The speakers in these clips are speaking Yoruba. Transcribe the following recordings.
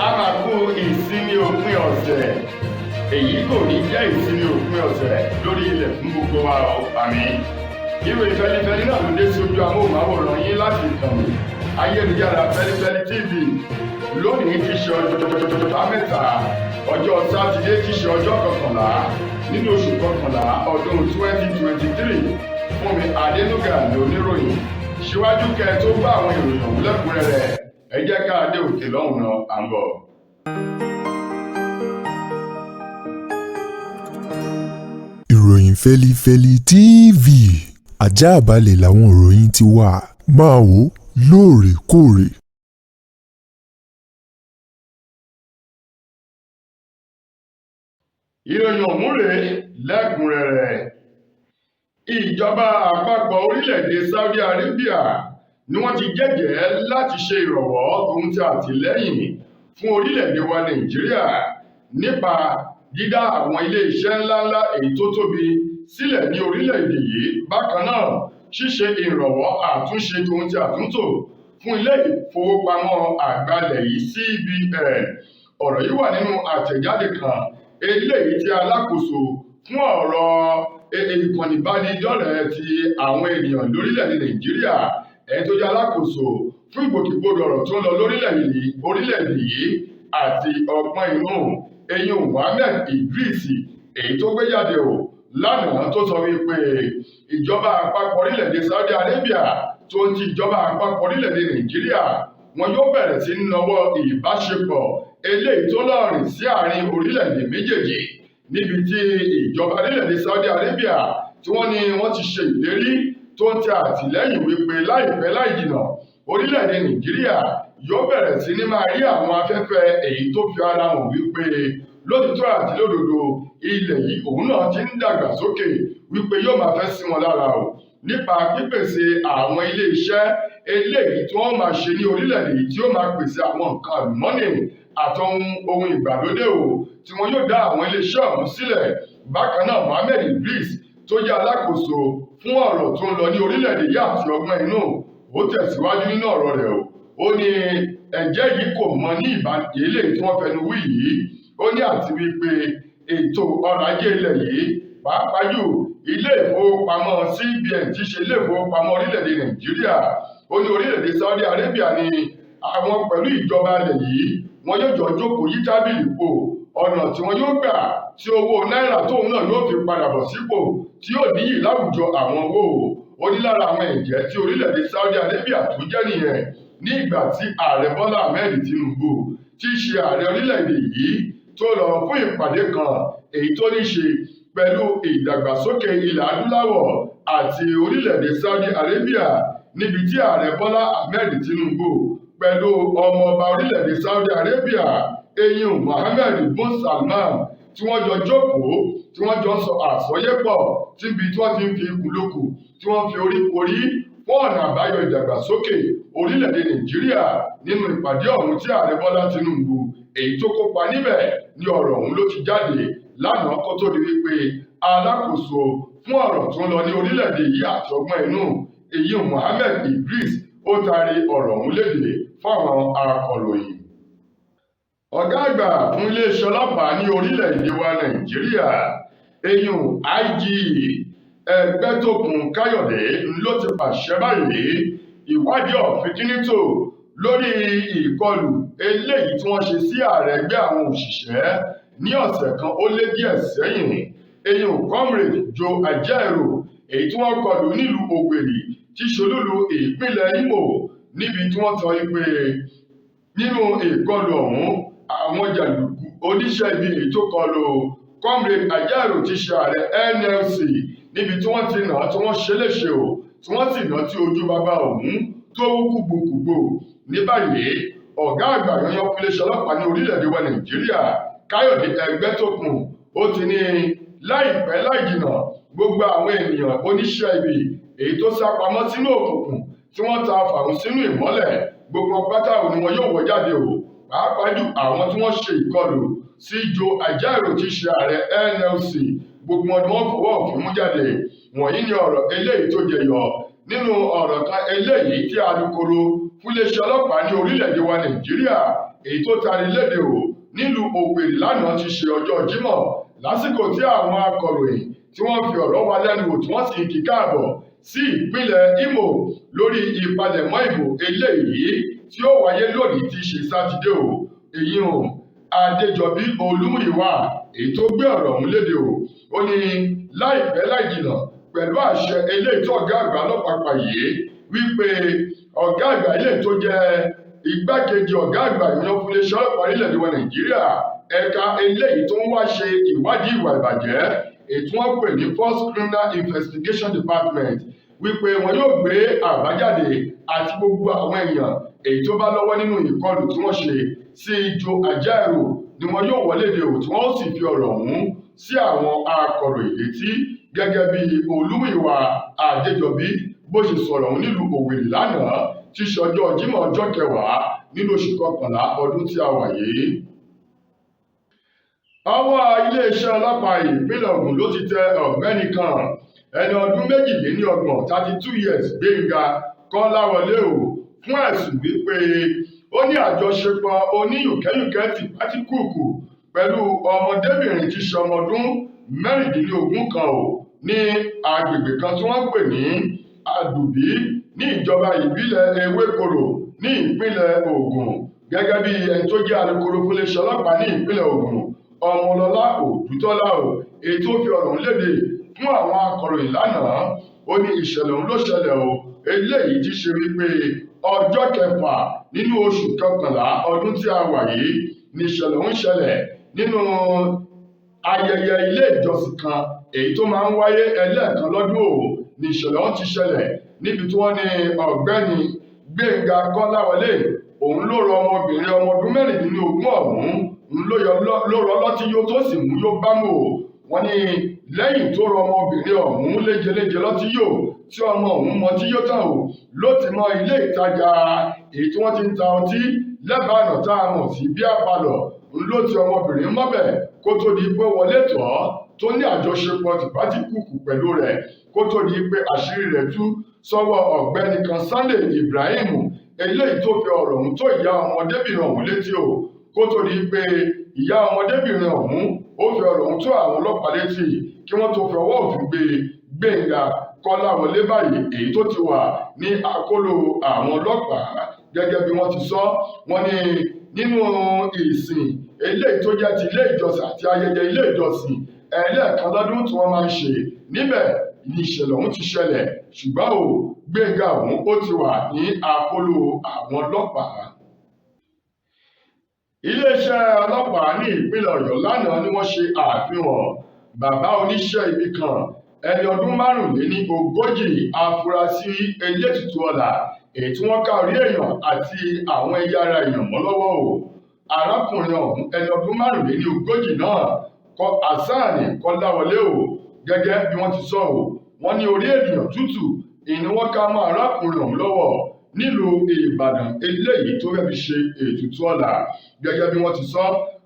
a máa kú ìsinmi òpin ọ̀sẹ̀. Èyí kò ní jẹ́ ìsinmi òpin ọ̀sẹ̀ lórí ilẹ̀ fún gbogbo wa àmín. Ìròyìn Feli-feli náà ló dé sí ojú amóhùnmáwòrán yín láti ìkànnì ayélujára Feli-feli TV. Lónìí ti ṣe ọjọ́ mẹ́ta, ọjọ́ Sátidé ti ṣe ọjọ́ kọkànlá nínú oṣù kọkànlá ọdún 2023. Fún mi Adénúgà lóníròyìn. Síwájú kẹ́ tó bá àwọn ìròyìn ọ̀hún lẹ́kùnrẹ́rẹ́, ẹ jẹ́ ká dé òkè lọ́hùn náà à ń bọ̀. Ìròyìn Feli-feli TV, àjààbálẹ̀ làwọn ìròyìn ti wà, máa wò lóòrèkóòrè. Ìròyìn ọ̀hún rèé lẹ́kùnrẹ́rẹ́. Ìjọba àpapọ̀ orílẹ̀-èdè Saudi Arabia ni wọ́n ti jẹ́jẹ̀ẹ́ láti ṣe ìrànwọ́ ohun tí àtìlẹ́yìn fún orílẹ̀-èdè wa Nijiria nípa dídá àwọn ilé-iṣẹ́ ńláńlá èyí tó tóbi sílẹ̀ ní orílẹ̀-èdè yìí. Bákan náà, ṣíṣe ìrànwọ́ àtúnṣe ohun tí àtúntò fún ilé ìfowópamọ́ àgbà ilẹ̀ yìí CBN. Ọ̀rọ̀ yìí wà nínú àtẹ̀jáde kan eléyìí tí alákòóso fún ọ̀rọ̀ ìkànnì ìbánidọ́rẹ̀ẹ́ ti àwọn ènìyàn lórílẹ̀-èdè Nàìjíríà, ẹni tó jẹ́ alákòóso fún ìgbòkègbodò ọ̀rọ̀ tó ń lọ lórílẹ̀-èdè yìí àti ọgbọ́n inú eyín Mohammed Idris, èyí tó gbé jáde lánàá tó sọ wípé ìjọba àpapọ̀ orílẹ̀-èdè Saudi Arabia tó ń ti ìjọba àpapọ̀ orílẹ̀-èdè Nàìjíríà wọn yóò bẹ̀rẹ̀ sí nawọ́ ìbáṣepọ̀ eléyìí tó lọ́rìn sí àárín orílẹ̀-èdè méjèèjì, níbi tí ìjọba orílẹ̀-èdè Saudi Arabia tí wọ́n ní wọ́n ti ṣe ìlérí tó ń tẹ àtìlẹ́yìn wípé láìpẹ́ láì jìnnà orílẹ̀-èdè Nàìjíríà yóò bẹ̀rẹ̀ sí ní máa rí àwọn afẹ́fẹ́ èyí tó fi ara hàn wípé lótìtọ́ àti lódodo ilẹ̀ yìí òun náà ti ń dàgbà sókè, wípé yóò máa fẹ́ sí wọn lára nípa pípèsè àwọn ilé-iṣẹ́ eléyìí tí wọ́n máa ṣe ní orílẹ̀-èdè yìí tí ó máa pèsè àwọn nǹkan àlùmọ́nì àtọhun ohun ìgbàlódé tí wọn yóò dá àwọn ilé-iṣẹ́ ọ̀hún sílẹ̀. Bákan náà, Mohammed Idris tó jẹ́ alákòóso fún ọ̀rọ̀ tó ń lọ ní orílẹ̀-èdè yìí àti ọgbọ́n inú, ó tẹ̀síwájú nínú ọ̀rọ̀ rẹ̀ ó ní ẹ̀jẹ̀ yìí kò mọ ní ìbàdílé tí wọ́n fẹnu wí yìí. Ó ní àti wípé ètò ọrọ̀ ajé ilẹ̀ yìí pàápàá jù ilé ìfowópamọ́ CBN tí ṣe ilé ìfowópamọ́ orílẹ̀-èdè Nàìjíríà, ó ní orílẹ̀-èdè Saudi Arabia ni àwọn pẹ̀lú ìjọba ilẹ̀ yìí wọn yóò jọ jókòó yí tábìlì pò ọ̀nà tí wọn yóò gbà tí owó náírà tóun náà yóò fi padà bọ̀ sípò tí yóò níyì láwùjọ àwọn owó. Ó ní lára àwọn ẹ̀jẹ́ tí orílẹ̀-èdè Saudi Arabia tó jẹ́ nìyẹn ní ìgbà tí ààrẹ Bọ́lá Ahmed Tinubu tí í ṣe ààrẹ orílẹ̀-èdè yìí tó lọ fún ìpàdé kan èyí tó ní ṣe pẹ̀lú ìdàgbàsókè ilẹ̀ adúláwọ̀ àti orílẹ̀-èdè Saudi Arabia, níbi tí ààrẹ Bọ́lá Ahmed Tinubu pẹ̀lú ọmọọba orílẹ̀-èdè Saudi Arabia eyín Mohammed bin Salman tí wọ́n jọ jókòó tí wọ́n jọ sọ àsọyépọ̀ tíbi tí wọ́n ti ń fi ikùn lókù tí wọ́n fi orí korí fún ọ̀nà àbáyọ ìdàgbàsókè orílẹ̀-èdè Nàìjíríà. Nínú ìpàdé ọ̀hún tí ààrẹ Bọ́lá Tinubu èyí tó kópa níbẹ̀ ni ọ̀rọ̀ ọ̀hún ló ti jáde lánàá kó tó di wípé alákòóso fún ọ̀rọ̀ tó ń lọ ní orílẹ̀-èdè yìí àti ọgbọ́n inú eyín Mohammed Idris ó taari ọ̀rọ̀ ọ̀hún léde fáwọn akọ̀ròyìn. Ọ̀gá àgbà fún iléeṣẹ́ ọlọ́pàá ní orílẹ̀-èdè wa Nàìjíríà eyín IG Ẹgbẹ́tókun Káyọ̀dé ló ti pàṣẹ báyìí ìwádìí ọ̀fìnkìnítò lórí ìkọlù eléyìí tí wọ́n ṣe sí ààrẹ ẹgbẹ́ àwọn òṣìṣẹ́ ní ọ̀sẹ̀ kan ó lé díẹ̀ sẹ́yìn. eyín Comrade Joe Ajaero èyí tí wọ́n kọlù nílùú Ògbèrì tí ṣolúlu ìpínlẹ̀ Imo, níbi tí wọ́n sọ pé nínú ìkọlù ọ̀hún àwọn jàǹdùkú oníṣẹ́ ibi èyí tó kọlù Comrade Ajaero ti ṣe ààrẹ NLC, níbi tí wọ́n ti nà tí wọ́n ṣe léṣe tí wọ́n sì nà tí ojú bàbá ọ̀hún tó wú kùgbùkùgbù. Ní báyìí ọ̀gá àgbà yanyan fún iléeṣẹ́ ọlọ́pàá ní orílẹ̀-èdè wa Nàìjíríà Káyọ̀dé Ẹgbẹ́tókun ó ti ní láìpẹ́ láì jìnnà gbogbo àwọn ènìyàn oníṣẹ́ ibi èyí tó sá pamọ́ sínú òkùnkùn tí wọ́n ta fàrùn sínú ìmọ́lẹ̀, gbogbo pátá ni wọn yóò wọ́ jáde pàápàá jù àwọn tí wọ́n ṣe ìkọlù sí Joe Ajaero tí ṣe ààrẹ NLC, gbogbo wọn ni wọ́n fọwọ́ òfin mú jáde. Wọ̀nyí ni ọ̀rọ̀ eléyìí tó jẹyọ nínú ọ̀rọ̀ kan eléyìí tí alukoro fún iléeṣẹ́ ọlọ́pàá ní orílẹ̀-èdè wa Nàìjíríà èyí tó tari léde nílùú Òwèrì lánàá ti ṣe ọjọ́ Jímọ̀ lásìkò tí àwọn akọ̀ròyìn tí wọ́n fi ọ̀rọ̀ wá lẹ́nu wò tí wọ́n sì ń kí káàbọ̀ sí ìpínlẹ̀ Imo lórí ìpalẹ̀mọ́ ìbò eléyìí tí ó wáyé lónìí tí í ṣe Sátidé èyí Adéjọbí Olúmúyìwá èyí tó gbé ọ̀rọ̀ ọ̀hún léde ó ní láìpẹ́ láìjìnà pẹ̀lú àṣẹ eléyìí tó ọ̀gá àgbà ọlọ́pàá pa yìí wípé ọ̀gá àgbà eléyìí tó jẹ́ igbákejì ọ̀gá àgbà ìyẹn fún iléeṣẹ́ ọlọ́pàá orílẹ̀-èdè wa Nàìjíríà ẹ̀ka eléyìí tó ń wá ṣe ìwádìí ìwà ìbàjẹ́ èyí tí wọ́n pè ní First Criminal Investigation Department wípé wọn yóò gbé àbájáde àti gbogbo àwọn èèyàn èyí tó bá lọ́wọ́ nínú ìkọlù tí wọ́n ṣe sí Ìjọ Àjàrò ni wọn yóò wọlé de tí wọ́n sì fi ọ̀rọ̀ ọ̀hún sí àwọn akọ̀ròyìn létí gẹ́gẹ́ bí Olúmúyìwá Adéjọbí bó ṣe sọ̀rọ̀ ọ̀hún nílùú Òwèrì lánàá tí ṣe ọjọ́ Jímọ̀ ọjọ́ 10 nínú oṣù kọkànlá ọdún tí a wà yìí. Ọwọ́ iléeṣẹ́ ọlọ́pàá ìpínlẹ̀ Ògùn ló ti tẹ ọ̀gbẹ́ni kan ẹni ọdún 32 32 years Gbénga Kọ́láwọlé fún ẹ̀sùn wípé ó ní àjọṣepọ̀ oníyùnkẹ́yùnkẹ́ tìpátìkùkù pẹ̀lú ọmọdébìnrin tí ṣe ọmọ ọdún 16 kan ní agbègbè kan tí wọ́n pè ní Àdùbí ní ìjọba ìbílẹ̀ Ewékorò ní ìpínlẹ̀ Ògùn gẹ́gẹ́ bí ẹni tó jẹ́ alukoro fún iléeṣẹ́ ọlọ́pàá ní ìpínlẹ̀ Ògùn Ọmọlọ́lá Òdútọ́lá èyí tó fi ọ̀rọ̀ léde fún àwọn akọ̀ròyìn lánàá ó ní ìṣẹ̀lẹ̀ ọ̀hún ló ṣẹlẹ̀ eléyìí ti ṣe wípé ọjọ́ 6 nínú oṣù kọkànlá ọdún tí a wà yìí ní ìṣẹ̀lẹ̀ ọ̀hún ṣẹlẹ̀ nínú ayẹyẹ ilé ìjọsìn kan èyí tó máa ń wáyé ẹlẹ́ẹ̀kan lọ́dún ní ìṣẹ̀lẹ̀ ọ̀hún ti ṣẹlẹ̀ níbi tí wọ́n ní ọ̀gbẹ́ni Gbénga Kọ́láwọlé òun ló rọ ọmọbìnrin ọmọ ọdún 16 ọ̀hún ló rọ lọ́tí yó tó sì mú yó bámú wọ́n ní lẹ́yìn tó rọ ọmọbìnrin ọ̀hún léjeléje lọ́tí yó tí ọmọ ọ̀hún mọtí yó tán ló ti mọ ilé ìtajà èyí tí wọ́n ti ń ta ọtí lẹ́bàá ọ̀nà tá a mọ̀ sí bíà palọ̀ ló ti ọmọbìnrin mọ́bẹ̀ kó tó di pé wọlé tọ́ tó ní àjọṣepọ̀ tìpátìkùkù pẹ̀lú rẹ̀ kó tó di pé àṣírí rẹ̀ tú sọ́wọ́ ọ̀gbẹ́ni kan Sunday Ibrahim eléyìí tó fi ọ̀rọ̀ ọ̀hún tó ìyá ọmọdébìnrin ọ̀hún létí kó tó di pé ìyá ọmọdébìnrin ọ̀hún ó fi ọ̀rọ̀ ọ̀hún tó àwọn ọlọ́pàá létí kí wọ́n tó fi ọwọ́ òfin gbé Gbénga Kọ́láwọlé báyìí èyí tó ti wà ní àkólò àwọn ọlọ́pàá gẹ́gẹ́ bí wọ́n ti sọ wọ́n ní nínú ìsìn eléyìí tó jẹ́ ti ilé ìjọsìn àti ayẹyẹ ilé ìjọsìn ẹlẹ́ẹ̀kan lọ́dún tí wọ́n máa ń ṣe níbẹ̀ ní ìṣẹ̀lẹ̀ ọ̀hún ti ṣẹlẹ̀ ṣùgbọ́n Gbénga ọ̀hún ó ti wà ní àkólò àwọn ọlọ́pàá. Iléeṣẹ́ ọlọ́pàá ní ìpínlẹ̀ Ọ̀yọ́ lánàá ni wọ́n ṣe àfihàn bàbá oníṣẹ́ ibi kan ẹni ọdún 45 afurasí elétùtù ọ̀la èyí tí wọ́n ká orí èèyàn àti àwọn ẹ̀yà ara èèyàn mọ́ lọ́wọ́ arákùnrin ọ̀hún ẹni ọdún 45 náà Hasan Kọ́láwọlé gẹ́gẹ́ bí wọ́n ti sọ wọ́n ní orí ènìyàn tútù ìní wọ́n ká mọ́ arákùnrin ọ̀hún lọ́wọ́ nílùú Ìbàdàn eléyìí tó fẹ́ fi ṣe ètùtù ọ̀la gẹ́gẹ́ bí wọ́n ti sọ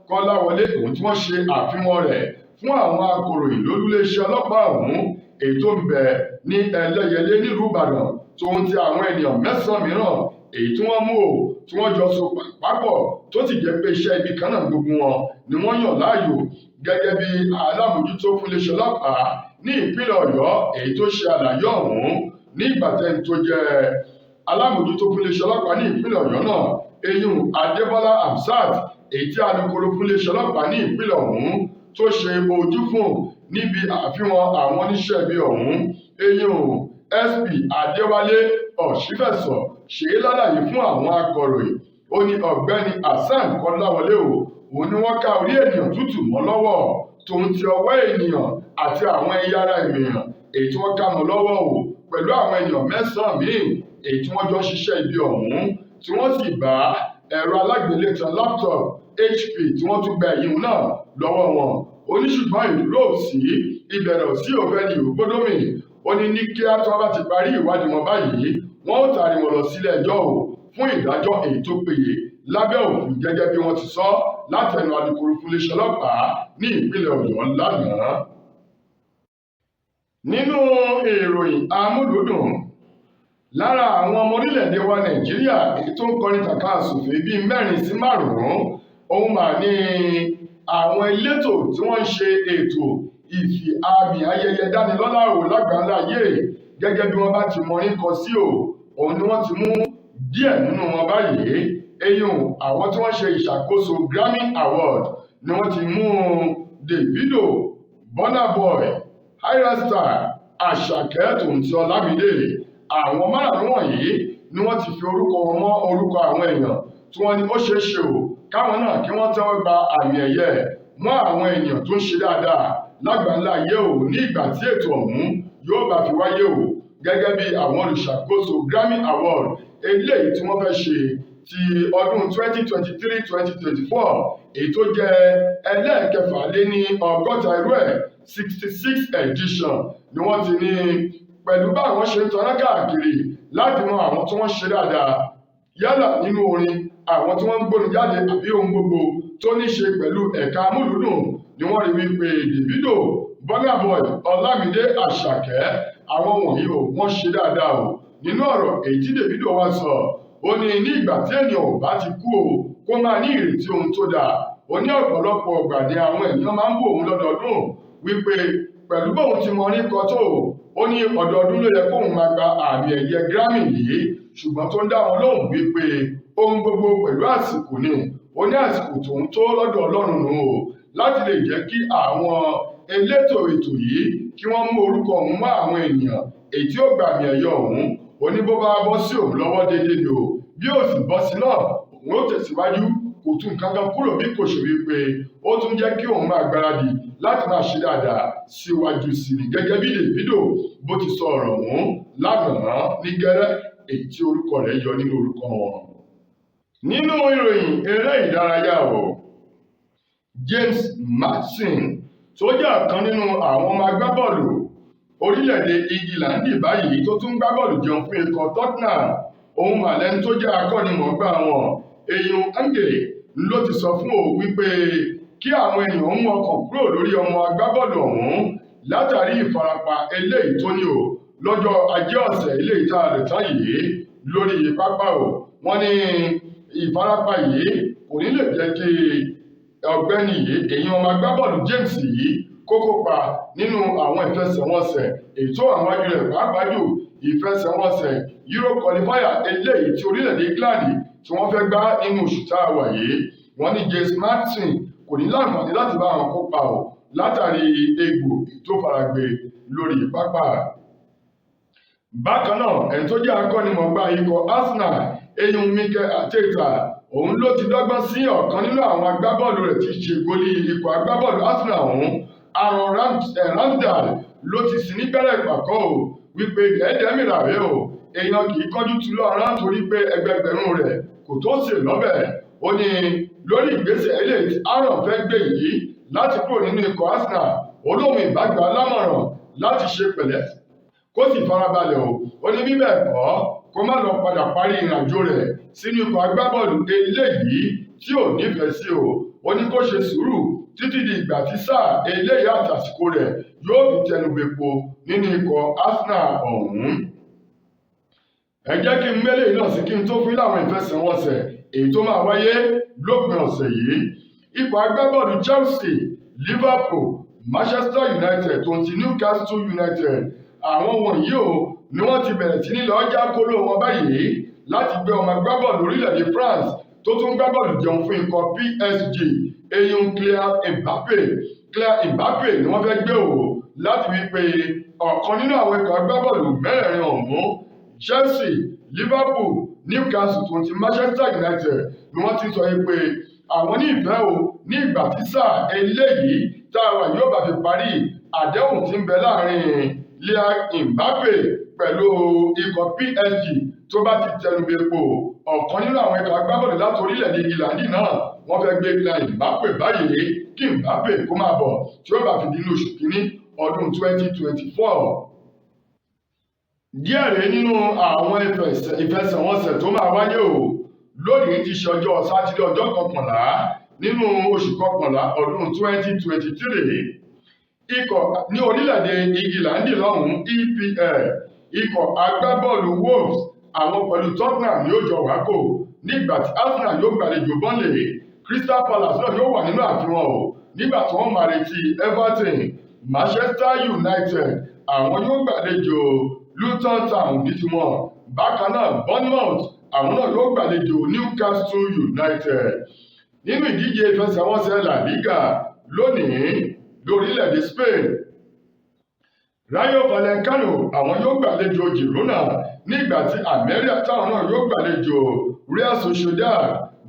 Kọ́láwọlé òun tí wọ́n ṣe àfihàn rẹ̀ fún àwọn akọ̀ròyìn lólúléeṣẹ́ ọlọ́pàá ọ̀hún èyí tó ń bẹ ní Ẹlẹ́yẹlé nílùú Ìbàdàn tóun ti àwọn ènìyàn 9 mìíràn èyí tí wọ́n mú tí wọ́n jọ so papọ̀ tó sì jẹ́ pé iṣẹ́ ibi kan náà gbogbo wọn ni wọ́n yàn láàyò gẹ́gẹ́ bí alámòjútó fún iléeṣẹ́ ọlọ́pàá ní ìpínlẹ̀ Ọ̀yọ́ èyí tó ṣe àlàyé ọ̀hún ní ìgbàtẹ́ni tó jẹ́ alámòjútó fún iléeṣẹ́ ọlọ́pàá ní ìpínlẹ̀ Ọ̀yọ́ náà eyín Adébọ́lá Hamzat èyí tí alukoro fún iléeṣẹ́ ọlọ́pàá ní ìpínlẹ̀ ọ̀hún tó ṣe ojú fún níbi àfihàn àwọn oníṣẹ́ ibi ọ̀hún eyín SP Adéwálé Ọ̀ṣífẹ̀sọ ṣe é lálàyé fún àwọn akọ̀ròyìn ó ní ọ̀gbẹ́ni Hasan Kọ́láwọlé òun ni wọ́n ká orí ènìyàn tútù mọ́ lọ́wọ́ tòun ti ọwọ́ ènìyàn àti àwọn ẹ̀yà ara ènìyàn èyí tí wọ́n ká mọ́ lọ́wọ́ pẹ̀lú àwọn ènìyàn 9 míì èyí tí wọ́n jọ ṣiṣẹ́ ibi ọ̀hún tí wọ́n sì bá ẹ̀rọ alágbélétan laptop HP tí wọ́n tún gba ẹ̀yìn náà lọ́wọ́ wọn oníṣùgbọ́n ìdúró sí ìbẹ̀rẹ̀ sí òfẹ́ni ògbódómì ó ní kíá tí wọ́n bá ti parí ìwádìí wọn báyìí wọ́n ó taari wọn lọ sílé ẹjọ́ fún ìdájọ́ èyí tó péye lábẹ́ òfin gẹ́gẹ́ bí wọ́n ti sọ látẹnu alukoro fún iléeṣẹ́ ọlọ́pàá ní ìpínlẹ̀ Ọ̀yọ́ lánàá. Nínú ìròyìn amúlùúdùn lára àwọn ọmọ orílẹ̀-èdè wa Nàìjíríà èyí tó ń kọrin tàkasùfé bíi 4 sí 5 òun mà ní àwọn elétò tí wọ́n ń ṣe ètò ìfi àmì ayẹyẹ dánilọ́lá wò lágbàńlá ayé gẹ́gẹ́ bí wọ́n bá ti mọrin kọ sí òun ni wọ́n ti mú díẹ̀ nínú wọn báyìí. Eyín àwọn tí wọ́n ṣe ìṣàkóso Grammy Award ni wọ́n ti mú Davido, Burna Boy, Ayra Starr, Àṣàkẹ́ tòun ti Ọlámídé. Àwọn márùn-ún wọ̀nyí ni wọ́n ti fi orúkọ wọn mọ́ orúkọ àwọn èèyàn tí wọ́n ní ó ṣeé ṣe káwọn náà kí wọ́n tẹ́wọ́ gba àmì ẹ̀yẹ mọ́ àwọn ènìyàn tó ń ṣe dáadáa lágbàńlá ayé ní ìgbà tí ètò ọ̀hún yóò bá fi wáyé gẹ́gẹ́ bí àwọn olùṣàkóso Grammy Award eléyìí tí wọ́n fẹ́ ṣe ti ọdún 2023-2024 èyí tó jẹ́ ẹlẹ́ẹ̀kẹfà lé ní ọgọ́ta irú ẹ̀ 66 edition ni wọ́n ti ní pẹ̀lú báwọn ṣe ń tanná káàkiri láti mọ àwọn tí wọ́n ṣe dáadáa yálà nínú orin àwọn tí wọ́n ń gbóni jáde àbí ohun gbogbo tó ní ṣe pẹ̀lú ẹ̀ka amúlùúdùn ni wọ́n rí wípé Davido, Burna Boy, Ọlámídé, Àṣàkẹ́ àwọn wọ̀nyí wọ́n ṣe dáadáa nínú ọ̀rọ̀ èyí tí Davido wá sọ ó ní ìgbà tí ènìyàn ò bá ti kú kó máa ní ìrètí ohun tó dáa. Ó ní ọ̀pọ̀lọpọ̀ ọgbà ni àwọn ènìyàn máa ń bò òun lọ́dọọdún wípé pẹ̀lú bóun ti mọ ní kọ́tò ó ní ọdọọdún ló yẹ kóun máa gba àmì ẹ̀yẹ Grammy yìí ṣùgbọ́n tó ń dá wọn lóhùn wípé ohun gbogbo pẹ̀lú àsìkò ni ó ní àsìkò tóun tó lọ́dọ̀ Ọlọ́run nù láti lè jẹ́ kí àwọn elétò ètò yìí kí wọ́n mú orúkọ òun mọ́ àwọn ènìyàn èyí tí ó gba àmì ẹ̀yẹ ọ̀hún. Ó ní bó bá bọ́ sí òun lọ́wọ́ déédéé ni bí ó sì bọ́ sí náà òun ó tẹ̀síwájú kò tún nǹkan kan kúrò bí kò ṣe wípé ó tún jẹ́ kí òun máa gbáradì láti máa ṣe dáadáa síwájú sí i gẹ́gẹ́ bí Davido bó ti sọ ọ̀rọ̀ ọ̀hún lánàá ní gẹ́rẹ́ èyí tí orúkọ rẹ̀ yọ nínú orúkọ wọn. Nínú ìròyìn eré ìdárayá James Mason tó jẹ́ ọ̀kan nínú àwọn ọmọ agbábọ́ọ̀lù orílẹ̀-èdè England báyìí tó tún gbá bọ́ọ̀lù jẹun fún ikọ̀ Tottenham òun màlẹ́ni tó jẹ́ akọ́nimọ̀ọ́gbá wọn èèyàn Ange ló ti sọ fún òun wípé kí àwọn ènìyàn mú ọkàn kúrò lórí ọmọ agbábọ́ọ̀lù ọ̀hún látàrí ìfarapa eléyìí tó ní lọ́jọ́ ajé ọ̀sẹ̀ eléyìí tá a lè tán yìí lórí pápá wọ́n ní ìfarapa yìí kò ní lè jẹ́ kí ọ̀gbẹ́ni yìí èèyàn ọmọ agbábọ́ọ̀lù James yìí kó kópa nínú àwọn ìfẹsẹ̀wọnsẹ̀ ètò àwọn ajú rẹ̀ pàápàá jù ìfẹsẹ̀wọnsẹ̀ Euro qualifier eléyìí tí orílẹ̀-èdè England tí wọ́n fẹ́ gbá nínú oṣù tá a wà yìí. Wọ́n ní James Martin kò ní láǹfààní láti bá àwọn kópa látàrí egbò tó faragbé lórí pápá. Bákan náà ẹni tó jẹ́ akọ́nimọ̀ọ́gbá ikọ̀ Arsenal eyín Mikel Arteta òun ló ti dọ́gbọ́n sí ọ̀kan nínú àwọn agbábọ́ọ̀lù rẹ̀ tí ṣe gólì ikọ̀ agbábọ́ọ̀lù Arsenal ọ̀hún Aaron Ramsdale ló ti sì ní bẹ̀rẹ̀ ìpàkọ́ wípé gẹ̀ẹ́dẹ́mìrà rẹ̀ èèyàn kì í kọjú tu lọ́rán torí pé ẹgbẹgbẹ̀rún rẹ̀ kò tó sè lọ́bẹ̀. Ó ní lórí ìgbésẹ̀ eléyìí tí Aaron fẹ́ gbé yìí láti kúrò nínú ikọ̀ Arsenal olóhùn ìbágbà lámọ̀ràn láti ṣe pẹ̀lẹ́ kó sì farabalẹ̀ ó ní bíbẹ̀ kọ́ kó má lọ padà parí ìrìnàjò rẹ̀ sínú ikọ̀ agbábọ́ọ̀lù eléyìí tí ò nífẹ̀ẹ́ sí ó ní kó ṣe sùúrù títí di ìgbà tí sáà eléyìí àtàsìkò rẹ̀ yóò fi tẹnubẹ̀po nínú ikọ̀ Arsenal ọ̀hún. Ẹ jẹ́ kí n mélé náà sí kí n tó fún láwọn ìfẹsẹ̀wọnsẹ̀ èyí tó máa wáyé lópin ọ̀sẹ̀ yìí. Ikọ̀ agbábọ́ọ̀lù Chelsea, Liverpool, Manchester United tó ń ti Newcastle United àwọn wọ̀nyí ni wọ́n ti bẹ̀rẹ̀ sí ní lọ já kóló wọn báyìí láti gbé ọmọ agbábọ́ọ̀lù orílẹ̀-èdè France tó tún gbábọ́ọ̀lù jẹun fún ikọ̀ PSG eyín Kylian Mbappe ni wọ́n fẹ́ gbé láti wí pé ọ̀kan nínú àwọn ikọ̀ agbábọ́ọ̀lù mẹ́rẹ̀ẹ̀rin ọ̀hún Chelsea, Liverpool, Newcastle tó ń ti Manchester United ni wọ́n ti sọ pé àwọn ní ìfẹ́ ní ìgbà tí sáà eléyìí tá a wà yóò bá fi parí àdéhùn tí ń bẹ láàrin Kylian Mbappe pẹ̀lú ikọ̀ PSG tó bá ti tẹnubẹ̀po ọ̀kan nínú àwọn ikọ̀ agbábọ́ọ̀lù láti orílẹ̀-èdè England náà wọ́n fẹ́ gbé Kylian Mbappe báyìí kí Mbappe kó máa bọ̀ tí ó bá fi di ní oṣù kínní ọdún 2024. Díẹ̀ rèé nínú àwọn ìfẹsẹ̀wọnsẹ̀ tó máa wáyé lónìí ti ṣe ọjọ́ sátidé ọjọ́ 11 nínú oṣù kọkànlá ọdún 2023. Ikọ̀ ní orílẹ̀-èdè England lọ́hùn-ún EPL ikọ̀ agbábọ́ọ̀lù Wolves àwọn pẹ̀lú Tottenham ni ó jọ wákò nígbà tí Arsenal yóò gbàlejò Burnley. Crystal Palace náà yóò wà nínú àfihàn o nígbà tí wọ́n máa retí Everton. Manchester United àwọn yóò gbàlejò Luton Town ní tiwọn. Bákan náà Bournemouth àwọn náà yóò gbàlejò Newcastle United. Nínú ìdíje ìfẹsẹ̀wọnsẹ̀ La Liga lónìí lórílẹ̀‐èdè Spain, Rayo Vallecano àwọn yóò gbàlejò Girona nígbà tí Almeria táwọn náà yóò gbàlejò Real Sociedad.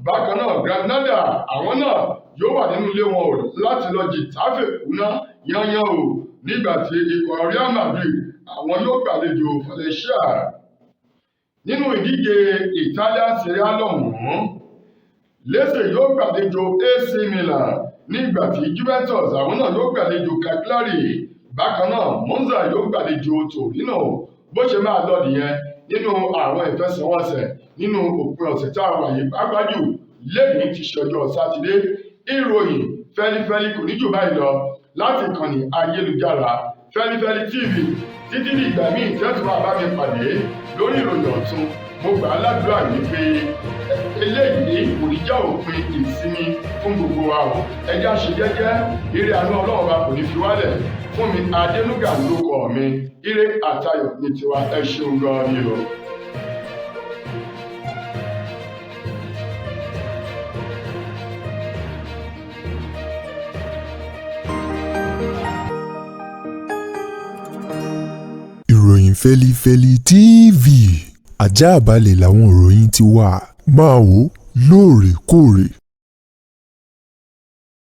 Bákan náà Granada àwọn náà yóò wà nínú ilé wọn láti lọ Getafe kúná yányán o nígbà tí ikọ̀ Real Madrid àwọn yóò gbàlejò Valencia. Nínú ìdíje Italia Serie A lọ́hùn-ún, Lecce yóò gbàlejò AC Milan nígbà tí Juventus àwọn náà yóò gbàlejò Cagliari. Bákan náà Monza yóò gbàlejò Torino. Bó ṣe máa lọ nìyẹn nínú àwọn ìfẹsẹ̀wọnsẹ̀ nínú òpin ọ̀sẹ̀ tá a wà yìí pàápàá jù lẹ́yìn tí ṣọjọ́ sátidé. Ìròyìn Feli-feli kò ní jù báyìí lọ láti ìkànnì ayélujára Feli-feli TV. Títí di ìgbà míì tẹ́tùmọ̀ àbámi pàdé lórí ìròyìn ọ̀tun. Mo gbà á ládùúrà yìí pé eléyìí kò ní já òpin ìsinmi fún gbogbo wa o. Ẹjẹ́ àṣẹ jẹ́jẹ́ ire àánú Ọlọ́run wa kò ní fi wálẹ̀. Fún mi Adénúgà lórúkọ mi, ire àtayọ̀ ní tiwa. Ẹ ṣeun gan ni o. Ìròyìn Feli-feli TV àjààbálẹ̀ làwọn ìròyìn ti wà máa wò lóòrèkóòrè.